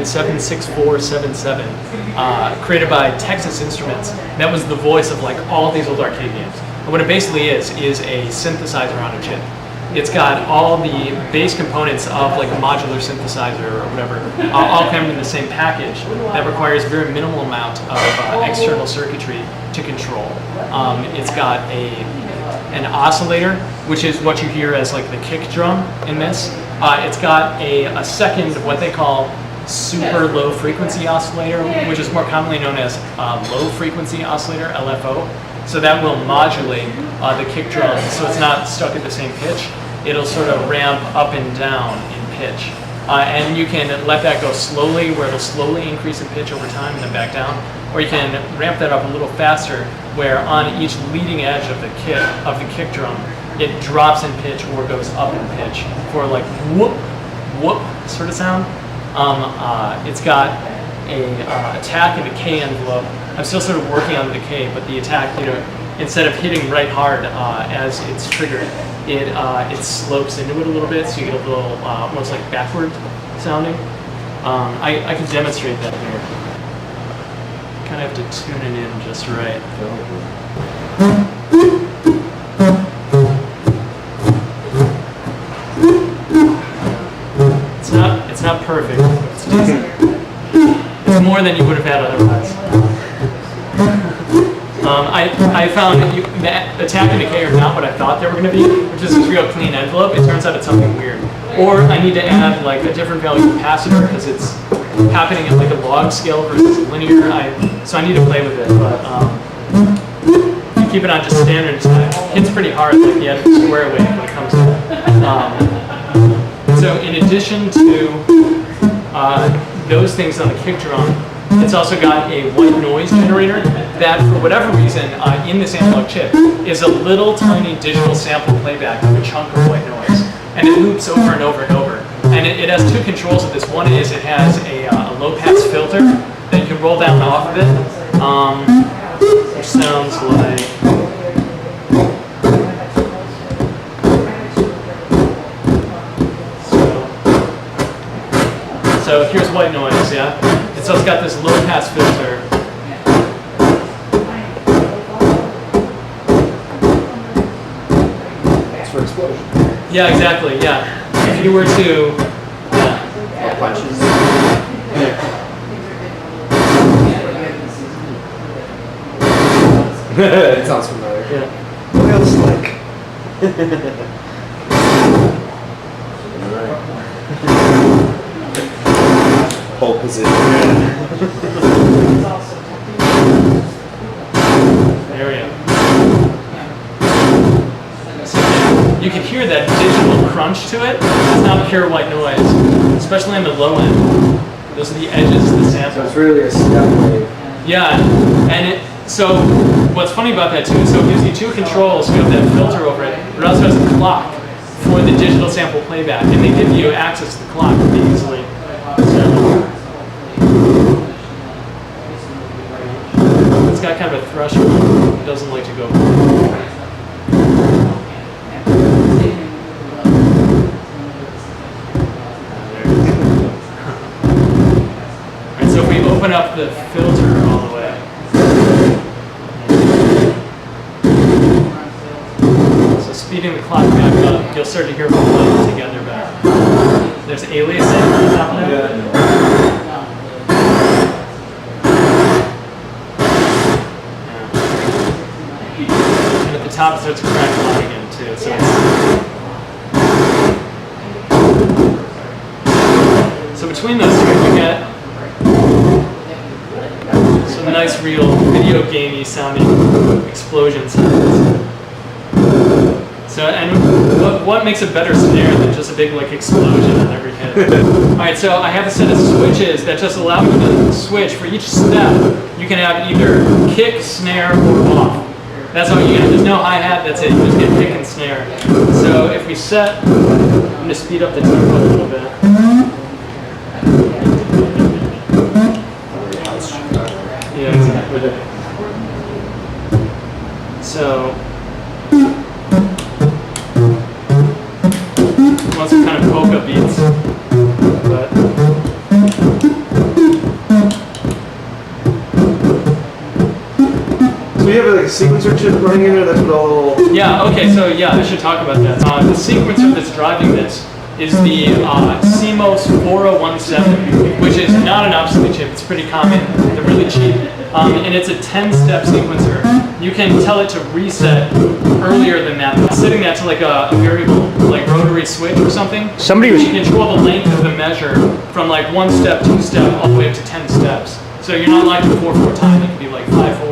76477, created by Texas Instruments. That was the voice of like all of these old arcade games. And what it basically is a synthesizer on a chip. It's got all the base components of like a modular synthesizer or whatever, all coming in the same package that requires a very minimal amount of external circuitry to control. It's got an oscillator, which is what you hear as like the kick drum in this. It's got a second, what they call super low frequency oscillator, which is more commonly known as low frequency oscillator, LFO. So that will modulate the kick drum so it's not stuck at the same pitch. It'll sort of ramp up and down in pitch. And you can let that go slowly, where it'll slowly increase in pitch over time and then back down. Or you can ramp that up a little faster, where on each leading edge of the kick drum, it drops in pitch or goes up in pitch for like whoop, whoop sort of sound. It's got a attack and decay envelope. I'm still sort of working on the decay, but the attack, instead of hitting right hard as it's triggered, it slopes into it a little bit, so you get a little almost like backward sounding. I can demonstrate that here. Kind of have to tune it in just right. It's not perfect, but it's decent. It's more than you would have had otherwise. I found that attack and decay are not what I thought they were going to be, which is this real clean envelope. It turns out it's something weird. Or I need to add like a different value capacitor because it's happening at like a log scale versus linear. So I need to play with it. But if you keep it on just standard, it hits pretty hard, like the end of the square wave when it comes to it. So in addition to those things on the kick drum, it's also got a white noise generator that, for whatever reason, in this analog chip, is a little tiny digital sample playback of a chunk of white noise. And it loops over and over and over. And it has two controls of this. One is it has a low-pass filter that you can roll down off of it, which sounds like... So here's white noise, yeah? And so it's got this low-pass filter. It's for explosion. Yeah, exactly, yeah. If you were to... Punches. It sounds familiar. Yeah. What else like? Hold position. There we go. So you can hear that digital crunch to it. It's not pure white noise, especially on the low end. Those are the edges of the sample. So it's really a step wave. Yeah, and so what's funny about that too, so it gives you two controls. You have that filter over it, but it also has a clock for the digital sample playback, and they give you access to the clock pretty easily. So it's got kind of a threshold. It doesn't like to go. Alright, so if we open up the filter all the way. So speeding the clock back up, you'll start to hear them playing together better. There's aliasing on top of that. Yeah. And at the top it starts to crack a lot again too. So so between those two you get some nice real video gamey sounding explosion sounds. So, and what makes a better snare than just a big like explosion on every hit? Alright, so I have a set of switches that just allow you to switch for each step. You can have either kick, snare, or off. That's all you get. There's no hi-hat, that's it. You just get kick and snare. So if we set, I'm going to speed up the tempo a little bit. Yeah, exactly. So, want some kind of polka beats, but So we have like a sequencer chip running in there. That's what all. yeah, okay, so yeah, I should talk about that. The sequencer that's driving this is the CMOS 4017, which is not an obsolete chip. It's pretty common. They're really cheap. And it's a 10-step sequencer. You can tell it to reset earlier than that. Setting that to like a variable, like rotary switch or something. Somebody was- You can control the length of the measure from like 1 step, 2 step, all the way up to 10 steps. So you're not like the 4/4 time. It can be like 5/4.